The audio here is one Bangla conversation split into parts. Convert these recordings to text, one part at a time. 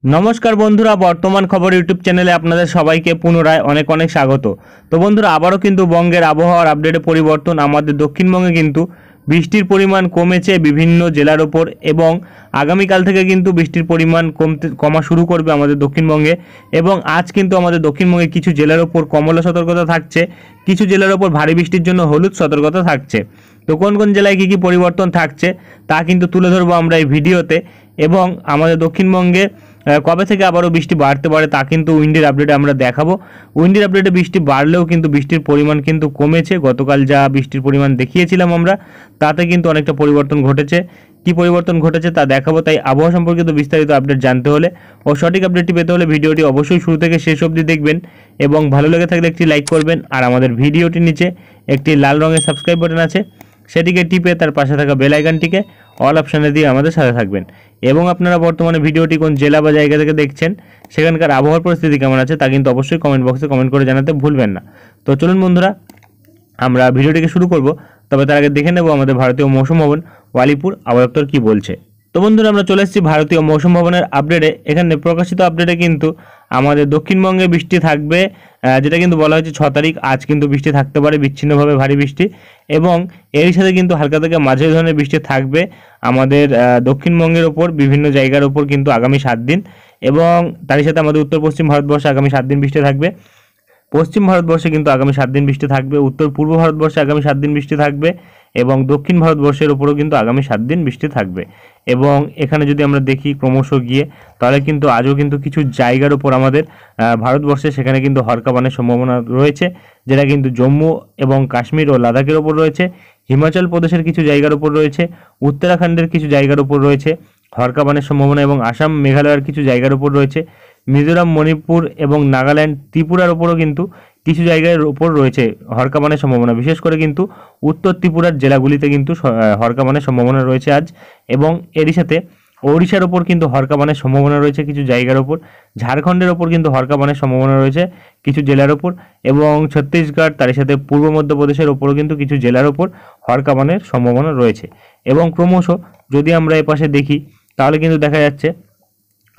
नमस्कार बंधुरा बर्तमान खबर यूट्यूब चैनेले आपनादेर सबाइके पुनराय अनेक अनेक स्वागत। तो बंधुरा आबारो किन्तु बंगेर आबहावार आपडेटे परिवर्तन आमादेर दक्षिणबंगे किन्तु बृष्टिर परिमाण कमेছে বিভিন্ন জেলার উপর এবং আগামীকাল থেকে কিন্তু বৃষ্টির পরিমাণ কমা শুরু করবে আমাদের দক্ষিণবঙ্গে এবং আজ কিন্তু আমাদের দক্ষিণবঙ্গে কিছু জেলার উপর কমলা সতর্কতা থাকছে, কিছু জেলার উপর ভারী বৃষ্টির জন্য হলুদ সতর্কতা থাকছে। তো কোন কোন জেলায় কী কী পরিবর্তন থাকছে তা কিন্তু তুলে ধরবো আমরা এই ভিডিওতে এবং আমাদের দক্ষিণবঙ্গে কবে থেকে আবারও বৃষ্টি বাড়তে পারে তা কিন্তু উইন্ডের আপডেটে আমরা দেখাবো। উইন্ডের আপডেটে বৃষ্টি বাড়লেও কিন্তু বৃষ্টির পরিমাণ কিন্তু কমেছে। গতকাল যা বৃষ্টির পরিমাণ দেখিয়েছিলাম আমরা তাতে কিন্তু অনেকটা পরিবর্তন ঘটেছে। কি পরিবর্তন ঘটেছে তা দেখাবো। তাই আবহাওয়া সম্পর্কিত বিস্তারিত আপডেট জানতে হলে ও সঠিক আপডেটটি পেতে হলে ভিডিওটি অবশ্যই শুরু থেকে শেষ অবধি দেখবেন এবং ভালো লেগে থাকলে একটি লাইক করবেন। আর আমাদের ভিডিওটির নিচে একটি লাল রঙের সাবস্ক্রাইব বাটন আছে, সেটিকে টিপে তার পাশে থাকা বেল আইকনটিকে অল অপশানে দিয়ে আমাদের সাথে থাকবেন। এবং আপনারা বর্তমানে ভিডিওটি কোন জেলা বা জায়গা থেকে দেখছেন, সেখানকার আবহাওয়ার পরিস্থিতি কেমন আছে তা কিন্তু অবশ্যই কমেন্ট বক্সে কমেন্ট করে জানাতে ভুলবেন না। তো চলুন বন্ধুরা আমরা ভিডিওটিকে শুরু করব, তবে তার আগে দেখে নেব আমাদের ভারতীয় মৌসুম ভবন ও আলিপুর আবহাওয়া দপ্তর কী বলছে। তো বন্ধুরা আমরা চলে এসেছি ভারতীয় মৌসুম ভবনের আপডেটে। এখানে প্রকাশিত আপডেটে কিন্তু আমাদের দক্ষিণবঙ্গে বৃষ্টি থাকবে, যেটা কিন্তু বলা হয়েছে 6 তারিখ। আজ কিন্তু বৃষ্টি থাকতে পারে, বিচ্ছিন্নভাবে ভারী বৃষ্টি, এবং এর সাথে কিন্তু হালকা থেকে মাঝারি ধরনের বৃষ্টি থাকবে আমাদের দক্ষিণবঙ্গের ওপর বিভিন্ন জায়গার ওপর কিন্তু আগামী 7 দিন, এবং তারই সাথে আমাদের উত্তর পশ্চিম ভারতবর্ষে আগামী 7 দিন বৃষ্টি থাকবে। পশ্চিম ভারতবর্ষে কিন্তু আগামী 7 দিন বৃষ্টি থাকবে, উত্তর পূর্ব ভারতবর্ষে আগামী 7 দিন বৃষ্টি থাকবে, এবং দক্ষিণ ভারতবর্ষের উপরেও কিন্তু আগামী 7 দিন বৃষ্টি থাকবে। এবং এখানে যদি আমরা দেখি ক্রমশ গিয়ে, তাহলে কিন্তু আজও কিন্তু কিছু জায়গার উপর আমাদের ভারতবর্ষে সেখানে কিন্তু হরকাবানের সম্ভাবনা রয়েছে, যেটা কিন্তু জম্মু এবং কাশ্মীর ও লাদাখের ওপর রয়েছে, হিমাচল প্রদেশের কিছু জায়গার উপর রয়েছে, উত্তরাখণ্ডের কিছু জায়গার উপর রয়েছে হরকাবানের সম্ভাবনা, এবং আসাম মেঘালয়ের কিছু জায়গার উপর রয়েছে, মিজোরাম মণিপুর এবং নাগাল্যান্ড ত্রিপুরার ওপরও কিন্তু কিছু জায়গার উপর রয়েছে হরকাবানের সম্ভাবনা। বিশেষ করে কিন্তু উত্তর ত্রিপুরার জেলাগুলিতে কিন্তু হরকাবানের সম্ভাবনা রয়েছে আজ, এবং এরই সাথে ওড়িশার ওপর কিন্তু হরকাবানের সম্ভাবনা রয়েছে কিছু জায়গার ওপর, ঝাড়খণ্ডের ওপর কিন্তু হরকাবানের সম্ভাবনা রয়েছে কিছু জেলার ওপর, এবং ছত্তিশগড় তারই সাথে পূর্ব মধ্যপ্রদেশের ওপরও কিন্তু কিছু জেলার ওপর হরকাবানের সম্ভাবনা রয়েছে। এবং ক্রমশ যদি আমরা এপাশে দেখি, তাহলে কিন্তু দেখা যাচ্ছে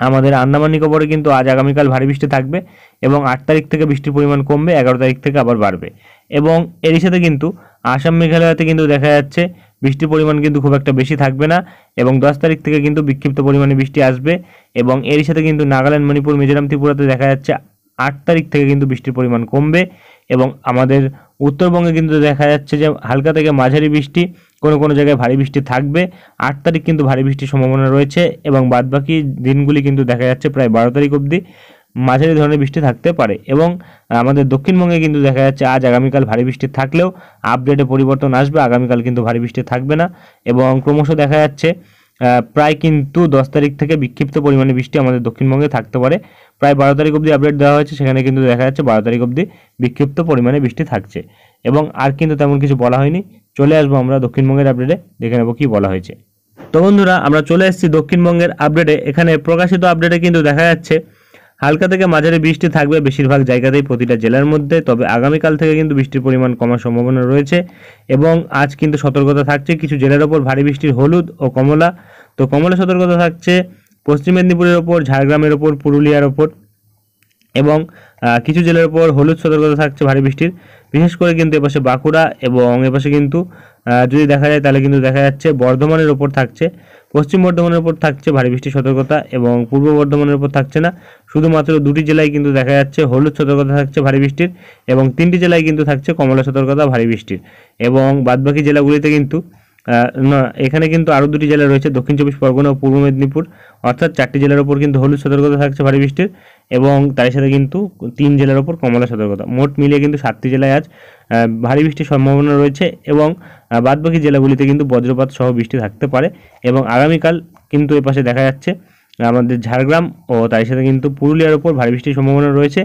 আমাদের আন্দামান নিকোবরে কিন্তু আজ আগামীকাল ভারী বৃষ্টি থাকবে, এবং 8 তারিখ থেকে বৃষ্টির পরিমাণ কমবে, 11 তারিখ থেকে আবার বাড়বে। এবং এরই সাথে কিন্তু আসাম মেঘালয়তে কিন্তু দেখা যাচ্ছে বৃষ্টির পরিমাণ কিন্তু খুব একটা বেশি থাকবে না, এবং 10 তারিখ থেকে কিন্তু বিক্ষিপ্ত পরিমাণে বৃষ্টি আসবে। এবং এরই সাথে কিন্তু নাগাল্যান্ড মণিপুর মিজোরাম ত্রিপুরাতে দেখা যাচ্ছে 8 তারিখ থেকে কিন্তু বৃষ্টির পরিমাণ কমবে, এবং আমাদের উত্তরবঙ্গে কিন্তু দেখা যাচ্ছে যে হালকা থেকে মাঝারি বৃষ্টি, কোনো কোনো জায়গায় ভারী বৃষ্টি থাকবে। 8 তারিখ কিন্তু ভারী বৃষ্টির সম্ভাবনা রয়েছে, এবং বাদবাকি দিনগুলি কিন্তু দেখা যাচ্ছে প্রায় 12 তারিখ অবধি মাঝারি ধরনের বৃষ্টি থাকতে পারে। এবং আমাদের দক্ষিণবঙ্গে কিন্তু দেখা যাচ্ছে আজ আগামীকাল ভারী বৃষ্টি থাকলেও আপডেটে পরিবর্তন আসবে, আগামীকাল কিন্তু ভারী বৃষ্টি থাকবে না, এবং ক্রমশ দেখা যাচ্ছে প্রায় কিন্তু 10 তারিখ থেকে বিক্ষিপ্ত পরিমাণে বৃষ্টি আমাদের দক্ষিণবঙ্গে থাকতে পারে। প্রায় 12 তারিখ অবধি আপডেট দেওয়া হয়েছে, সেখানে কিন্তু দেখা যাচ্ছে 12 তারিখ অবধি বিক্ষিপ্ত পরিমাণে বৃষ্টি থাকছে, এবং আর কিন্তু তেমন কিছু বলা হয়নি। চলে আসবো আমরা দক্ষিণবঙ্গের আপডেটে, দেখে নেবো কী বলা হয়েছে। তো বন্ধুরা আমরা চলে এসেছি দক্ষিণবঙ্গের আপডেটে। এখানে প্রকাশিত আপডেটে কিন্তু দেখা যাচ্ছে হালকা থেকে মাঝারি বৃষ্টি থাকবে বেশিরভাগ জায়গাতেই প্রতিটা জেলার মধ্যে, তবে আগামীকাল থেকে কিন্তু বৃষ্টির পরিমাণ কমার সম্ভাবনা রয়েছে, এবং আজ কিন্তু সতর্কতা থাকছে কিছু জেলার ওপর ভারী বৃষ্টির হলুদ ও কমলা। তো কমলা সতর্কতা থাকছে পশ্চিম মেদিনীপুরের ওপর, ঝাড়গ্রামের ওপর, পুরুলিয়ার ওপর, এবং কিছু জেলার উপর হলুদ সতর্কতা থাকছে ভারী বৃষ্টির। বিশেষ করে কিন্তু এপাশে বাঁকুড়া এবং এপাশে কিন্তু যদি দেখা যায় তাহলে কিন্তু দেখা যাচ্ছে বর্ধমানের ওপর থাকছে, পশ্চিম বর্ধমানের ওপর থাকছে ভারী বৃষ্টির সতর্কতা, এবং পূর্ব বর্ধমানের ওপর থাকছে না। শুধুমাত্র 2টি জেলায় কিন্তু দেখা যাচ্ছে হলুদ সতর্কতা থাকছে ভারী বৃষ্টির, এবং 3টি জেলায় কিন্তু থাকছে কমলা সতর্কতা ভারী বৃষ্টির। এবং বাদবাকি জেলাগুলিতে কিন্তু না, এখানে কিন্তু আরও 2টি জেলা রয়েছে, দক্ষিণ 24 পরগনা ও পূর্ব মেদিনীপুর, অর্থাৎ 4টি জেলার ওপর কিন্তু হলুদ সতর্কতা থাকছে ভারী বৃষ্টির, এবং তার সাথে কিন্তু 3 জেলার ওপর কমলা সতর্কতা। মোট মিলিয়ে কিন্তু 7টি জেলায় আজ ভারী বৃষ্টির সম্ভাবনা রয়েছে, এবং বাদবাকি জেলাগুলিতে কিন্তু বজ্রপাত সহ বৃষ্টি থাকতে পারে। এবং আগামীকাল কিন্তু এপাশে দেখা যাচ্ছে আমাদের ঝাড়গ্রাম ও তার সাথে কিন্তু পুরুলিয়ার ওপর ভারী বৃষ্টির সম্ভাবনা রয়েছে,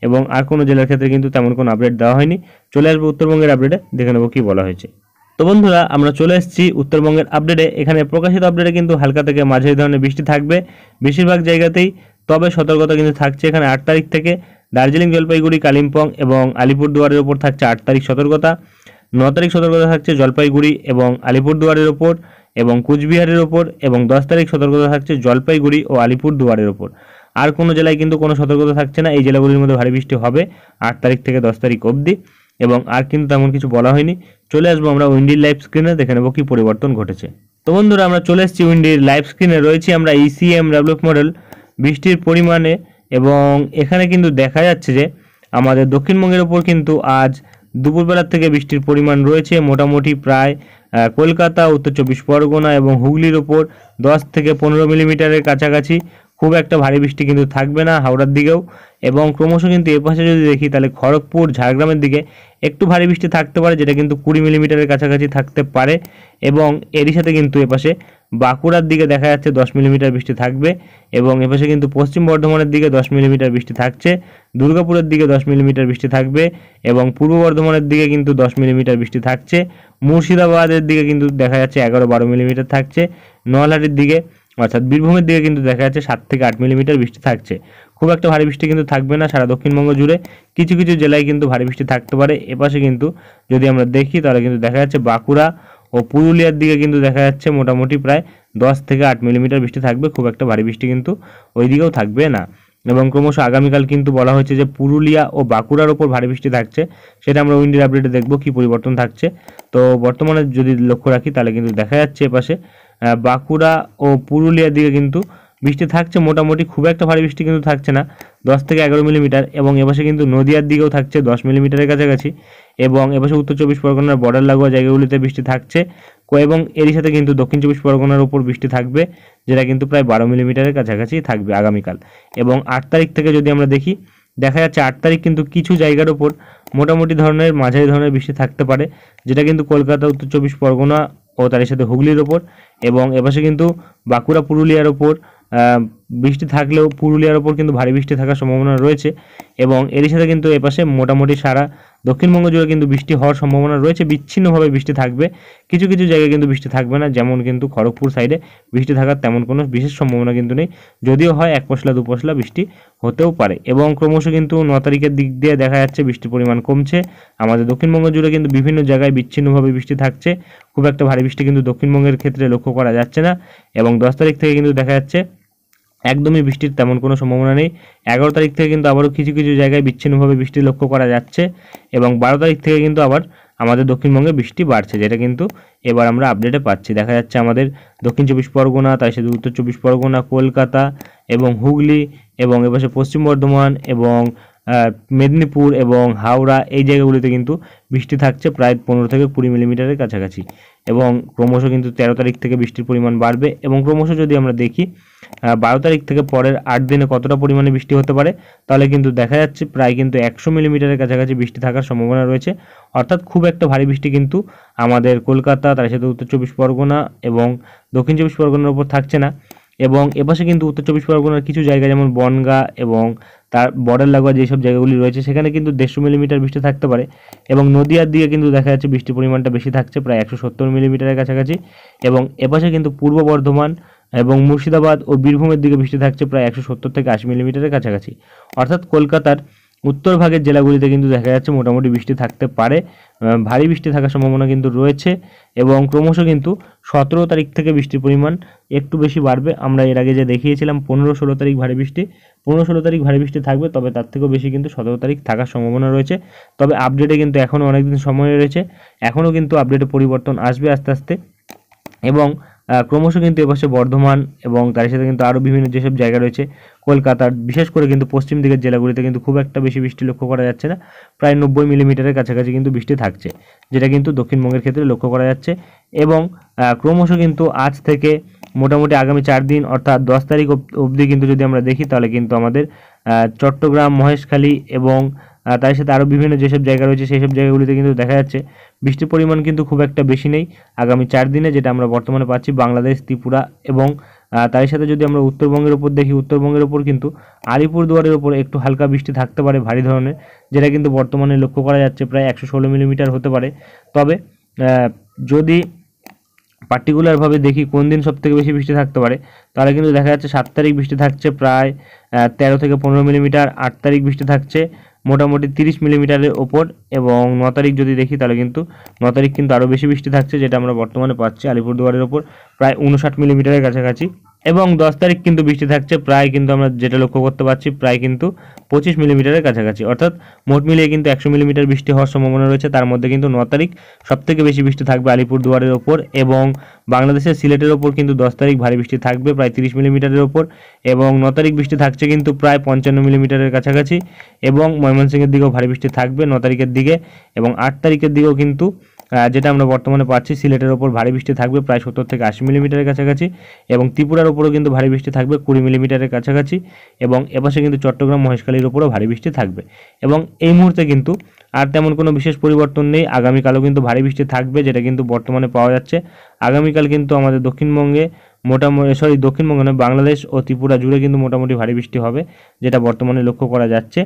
এবং আর কোনো জেলার ক্ষেত্রে কিন্তু তেমন কোনো আপডেট দেওয়া হয়নি। চলে আসবে উত্তরবঙ্গের আপডেটে, দেখে নেবো কী বলা হয়েছে। তো বন্ধুরা আমরা চলে এসেছি উত্তরবঙ্গের আপডেটে। এখানে প্রকাশিত আপডেটে কিন্তু হালকা থেকে মাঝারি ধরনের বৃষ্টি থাকবে বেশিরভাগ জায়গাতেই, তবে সতর্কতা কিন্তু থাকছে এখানে 8 তারিখ থেকে দার্জিলিং, জলপাইগুড়ি, কালিম্পং এবং আলিপুরদুয়ারের ওপর থাকছে 8 তারিখ সতর্কতা। 9 তারিখ সতর্কতা থাকছে জলপাইগুড়ি এবং আলিপুরদুয়ারের ওপর এবং কুচবিহারের ওপর, এবং 10 তারিখ সতর্কতা থাকছে জলপাইগুড়ি ও আলিপুরদুয়ারের ওপর। আর কোনো জেলায় কিন্তু কোনো সতর্কতা থাকছে না। এই জেলাগুলির মধ্যে ভারী বৃষ্টি হবে 8 তারিখ থেকে 10 তারিখ অবধি, এবং আর কিন্তু তেমন কিছু বলা হয়নি। চলে আসবো আমরা উইন্ডির লাইভ স্ক্রিনে, দেখে নেবো কী পরিবর্তন ঘটেছে। তো বন্ধুরা আমরা চলে এসেছি উইন্ডির লাইভ স্ক্রিনে, রয়েছি আমরা ECM ডেভেলপ মডেল বৃষ্টির পরিমাণে, এবং এখানে কিন্তু দেখা যাচ্ছে যে আমাদের দক্ষিণবঙ্গের ওপর কিন্তু আজ দুপুরবেলার থেকে বৃষ্টির পরিমাণ রয়েছে মোটামুটি প্রায় কলকাতা, উত্তর চব্বিশ পরগনা এবং হুগলির ওপর 10 থেকে 15 মিলিমিটারের কাছাকাছি। খুব একটা ভারী বৃষ্টি কিন্তু থাকবে না হাওড়ার দিকেও, এবং ক্রমশ কিন্তু এপাশে যদি দেখি তাহলে খড়গপুর, ঝাড়গ্রামের দিকে একটু ভারী বৃষ্টি থাকতে পারে, যেটা কিন্তু 20 মিলিমিটারের কাছাকাছি থাকতে পারে। এবং এরই সাথে কিন্তু এপাশে বাঁকুড়ার দিকে দেখা যাচ্ছে 10 মিলিমিটার বৃষ্টি থাকবে, এবং এপাশে কিন্তু পশ্চিম বর্ধমানের দিকে 10 মিলিমিটার বৃষ্টি থাকছে, দুর্গাপুরের দিকে 10 মিলিমিটার বৃষ্টি থাকবে, এবং পূর্ব বর্ধমানের দিকে কিন্তু 10 মিলিমিটার বৃষ্টি থাকছে। মুর্শিদাবাদের দিকে কিন্তু দেখা যাচ্ছে 11-12 মিলিমিটার থাকছে। নলহাটির দিকে অর্থাৎ বীরভূমের দিকে কিন্তু দেখা যাচ্ছে 7 থেকে 8 মিলিমিটার বৃষ্টি থাকছে। খুব একটা ভারী বৃষ্টি কিন্তু থাকবে না সারা দক্ষিণবঙ্গ জুড়ে, কিছু কিছু জেলায় কিন্তু ভারী বৃষ্টি থাকতে পারে। এপাশে কিন্তু যদি আমরা দেখি তাহলে কিন্তু দেখা যাচ্ছে বাঁকুড়া ও পুরুলিয়ার দিকে কিন্তু দেখা যাচ্ছে মোটামুটি প্রায় 10 থেকে 8 মিলিমিটার বৃষ্টি থাকবে। খুব একটা ভারী বৃষ্টি কিন্তু ওই দিকেও থাকবে না। এবং ক্রমশ আগামীকাল কিন্তু বলা হয়েছে যে পুরুলিয়া ও বাঁকুড়ার ওপর ভারী বৃষ্টি থাকছে, সেটা আমরা উইন্ডের আপডেটে দেখব কী পরিবর্তন থাকছে। তো বর্তমানে যদি লক্ষ্য রাখি তাহলে কিন্তু দেখা যাচ্ছে এপাশে বাঁকুড়া ও পুরুলিয়ার দিকে কিন্তু বৃষ্টি থাকছে মোটামুটি, খুব একটা ভারী বৃষ্টি কিন্তু থাকছে না, 10 থেকে 11 মিলিমিটার। এবং এপাশে কিন্তু নদিয়ার দিকেও থাকছে 10 মিলিমিটারের কাছাকাছি, এবং এপাশে উত্তর চব্বিশ পরগনার বর্ডার লাগোয়া জায়গাগুলিতে বৃষ্টি থাকছে, এবং এরই সাথে কিন্তু দক্ষিণ চব্বিশ পরগনার উপর বৃষ্টি থাকবে, যেটা কিন্তু প্রায় 12 মিলিমিটারের কাছাকাছি থাকবে আগামীকাল। এবং 8 তারিখ থেকে যদি আমরা দেখি দেখা যাচ্ছে 8 তারিখ কিন্তু কিছু জায়গার ওপর মোটামুটি ধরনের মাঝারি ধরনের বৃষ্টি থাকতে পারে, যেটা কিন্তু কলকাতা, উত্তর চব্বিশ পরগনা ও তার সাথে হুগলির ওপর, এবং এপাশে কিন্তু বাঁকুড়া, পুরুলিয়ার ওপর বৃষ্টি থাকলেও পুরুলিয়ার ওপর কিন্তু ভারী বৃষ্টি থাকার সম্ভাবনা রয়েছে। এবং এরই সাথে কিন্তু এপাশে মোটামুটি সারা দক্ষিণবঙ্গ জুড়ে কিন্তু বৃষ্টি হওয়ার সম্ভাবনা রয়েছে, বিচ্ছিন্নভাবে বৃষ্টি থাকবে, কিছু কিছু জায়গায় কিন্তু বৃষ্টি থাকবে না, যেমন কিন্তু খড়গপুর সাইডে বৃষ্টি থাকার তেমন কোনো বিশেষ সম্ভাবনা কিন্তু নেই, যদিও হয় 1 পশলা 2 পশলা বৃষ্টি হতেও পারে। এবং ক্রমশ কিন্তু 9 তারিখের দিক দিয়ে দেখা যাচ্ছে বৃষ্টির পরিমাণ কমছে, আমাদের দক্ষিণবঙ্গ জুড়ে কিন্তু বিভিন্ন জায়গায় বিচ্ছিন্নভাবে বৃষ্টি থাকছে, খুব একটা ভারী বৃষ্টি কিন্তু দক্ষিণবঙ্গের ক্ষেত্রে লক্ষ্য করা যাচ্ছে না। এবং 10 তারিখ থেকে কিন্তু দেখা যাচ্ছে একদমই বৃষ্টির তেমন কোনো সম্ভাবনা নেই। 11 তারিখ থেকে কিন্তু আবারও কিছু কিছু জায়গায় বিচ্ছিন্নভাবে বৃষ্টি লক্ষ্য করা যাচ্ছে, এবং 12 তারিখ থেকে কিন্তু আবার আমাদের দক্ষিণবঙ্গে বৃষ্টি বাড়ছে, যেটা কিন্তু এবার আমরা আপডেটে পাচ্ছি। দেখা যাচ্ছে আমাদের দক্ষিণ চব্বিশ পরগনা, তার সাথে উত্তর চব্বিশ পরগনা, কলকাতা এবং হুগলি, এবং এপাশে পশ্চিম বর্ধমান এবং মেদিনীপুর এবং হাওড়া, এই জায়গাগুলিতে কিন্তু বৃষ্টি থাকছে প্রায় 15 থেকে 20 মিলিমিটারের কাছাকাছি। এবং ক্রমশ কিন্তু 13 তারিখ থেকে বৃষ্টির পরিমাণ বাড়বে, এবং ক্রমশ যদি আমরা দেখি 12 তারিখ থেকে পরের 8 দিনে কতটা পরিমাণে বৃষ্টি হতে পারে, তাহলে কিন্তু দেখা যাচ্ছে প্রায় কিন্তু 100 মিলিমিটারের কাছাকাছি বৃষ্টি থাকার সম্ভাবনা রয়েছে। অর্থাৎ খুব একটা ভারী বৃষ্টি কিন্তু আমাদের কলকাতা, তার সাথে উত্তর চব্বিশ পরগনা এবং দক্ষিণ চব্বিশ পরগনার উপর থাকছে না। এবং এপাশে কিন্তু উত্তর চব্বিশ পরগনার কিছু জায়গা যেমন বনগাঁ এবং তার বর্ডার লাগোয়া যেসব জায়গাগুলি রয়েছে সেখানে কিন্তু 150 মিলিমিটার বৃষ্টি থাকতে পারে। এবং নদিয়ার দিকে কিন্তু দেখা যাচ্ছে বৃষ্টির পরিমাণটা বেশি থাকছে, প্রায় 170 মিলিমিটারের কাছাকাছি। এবং এপাশে কিন্তু পূর্ব বর্ধমান এবং মুর্শিদাবাদ ও বীরভূমের দিকে বৃষ্টি থাকছে প্রায় 170 থেকে 80 মিলিমিটারের কাছাকাছি। অর্থাৎ কলকাতার উত্তর ভাগের জেলাগুলিতে কিন্তু দেখা যাচ্ছে মোটামুটি বৃষ্টি থাকতে পারে, ভারী বৃষ্টি থাকার সম্ভাবনা কিন্তু রয়েছে। এবং ক্রমশ কিন্তু 17 তারিখ থেকে বৃষ্টির পরিমাণ একটু বেশি বাড়বে। আমরা এর আগে যে দেখিয়েছিলাম 15-16 তারিখ ভারী বৃষ্টি, 15-16 তারিখ ভারী বৃষ্টি থাকবে, তবে তার থেকেও বেশি কিন্তু 17 তারিখ থাকার সম্ভাবনা রয়েছে। তবে আপডেটে কিন্তু এখনও অনেকদিন সময় রয়েছে, এখনও কিন্তু আপডেটে পরিবর্তন আসবে আস্তে আস্তে। এবং ক্রমশ কিন্তু এপাশে বর্ধমান এবং তার সাথে কিন্তু আরও বিভিন্ন যেসব জায়গা রয়েছে কলকাতার, বিশেষ করে কিন্তু পশ্চিম দিকের জেলাগুলিতে কিন্তু খুব একটা বেশি বৃষ্টি লক্ষ্য করা যাচ্ছে না, প্রায় 90 মিলিমিটারের কাছাকাছি কিন্তু বৃষ্টি থাকছে, যেটা কিন্তু দক্ষিণবঙ্গের ক্ষেত্রে লক্ষ্য করা যাচ্ছে। এবং ক্রমশ কিন্তু আজ থেকে মোটামুটি আগামী 4 দিন অর্থাৎ 10 তারিখ অবধি কিন্তু যদি আমরা দেখি তাহলে কিন্তু আমাদের চট্টগ্রাম, মহেশখালী এবং তার সাথে আরও বিভিন্ন যেসব জায়গা রয়েছে সেই সব জায়গাগুলিতে কিন্তু দেখা যাচ্ছে বৃষ্টির পরিমাণ কিন্তু খুব একটা বেশি নেই আগামী 4 দিনে, যেটা আমরা বর্তমানে পাচ্ছি বাংলাদেশ, ত্রিপুরা এবং তার সাথে যদি আমরা উত্তরবঙ্গের উপর দেখি, উত্তরবঙ্গের উপর কিন্তু আলিপুরদুয়ারের উপর একটু হালকা বৃষ্টি থাকতে পারে ভারী ধরনের, যেটা কিন্তু বর্তমানে লক্ষ্য করা যাচ্ছে প্রায় 116 মিলিমিটার হতে পারে। তবে যদি পার্টিকুলারভাবে দেখি কোন দিন সবথেকে বেশি বৃষ্টি থাকতে পারে, তাহলে কিন্তু দেখা যাচ্ছে 7 তারিখ বৃষ্টি থাকছে প্রায় 13 থেকে 15 মিলিমিটার, 8 তারিখ বৃষ্টি থাকছে মোটামুটি 30 মিলিমিটারের ওপর, এবং 9 তারিখ যদি দেখি তাহলে কিন্তু 9 তারিখ কিন্তু আরও বেশি বৃষ্টি থাকছে, যেটা আমরা বর্তমানে পাচ্ছি আলিপুরদুয়ারের ওপর প্রায় 59 মিলিমিটারের কাছাকাছি। এবং 10 তারিখ কিন্তু বৃষ্টি থাকছে প্রায় কিন্তু আমরা যেটা লক্ষ্য করতে পারছি প্রায় কিন্তু 25 মিলিমিটারের কাছাকাছি, অর্থাৎ মোট মিলিয়ে কিন্তু 100 মিলিমিটার বৃষ্টি হওয়ার সম্ভাবনা রয়েছে। তার মধ্যে কিন্তু 9 তারিখ সবথেকে বেশি বৃষ্টি থাকবে আলিপুরদুয়ারের ওপর, এবং বাংলাদেশের সিলেটের ওপর কিন্তু 10 তারিখ ভারী বৃষ্টি থাকবে প্রায় 30 মিলিমিটারের ওপর, এবং 9 তারিখ বৃষ্টি থাকছে কিন্তু প্রায় 55 মিলিমিটারের কাছাকাছি, এবং ময়মনসিংহের দিকেও ভারী বৃষ্টি থাকবে 9 তারিখের দিকে, এবং 8 তারিখের দিকেও কিন্তু যেটা আমরা বর্তমানে পাচ্ছি সিলেটের ওপর ভারী বৃষ্টি থাকবে প্রায় 70 থেকে 80 মিলিমিটারের কাছাকাছি, এবং ত্রিপুরার ওপরও কিন্তু ভারী বৃষ্টি থাকবে 20 মিলিমিটারের কাছাকাছি, এবং এপাশে কিন্তু চট্টগ্রাম মহেশখালীর ওপরও ভারী বৃষ্টি থাকবে। এবং এই মুহূর্তে কিন্তু আর তেমন কোনো বিশেষ পরিবর্তন নেই, আগামীকালও কিন্তু ভারী বৃষ্টি থাকবে যেটা কিন্তু বর্তমানে পাওয়া যাচ্ছে। আগামীকাল কিন্তু আমাদের দক্ষিণবঙ্গে দক্ষিণবঙ্গে নয়, বাংলাদেশ ও ত্রিপুরা জুড়ে কিন্তু মোটামুটি ভারী বৃষ্টি হবে যেটা বর্তমানে লক্ষ্য করা যাচ্ছে,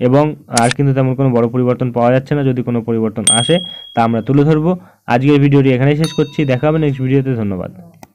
এবং আর কিন্তু তেমন কোনো বড় পরিবর্তন পাওয়া যাচ্ছে না। যদি কোনো পরিবর্তন আসে তা আমরা তুলে ধরবো। আজকের ভিডিওটি এখানেই শেষ করছি, দেখা হবে নেক্সট ভিডিওতে। ধন্যবাদ।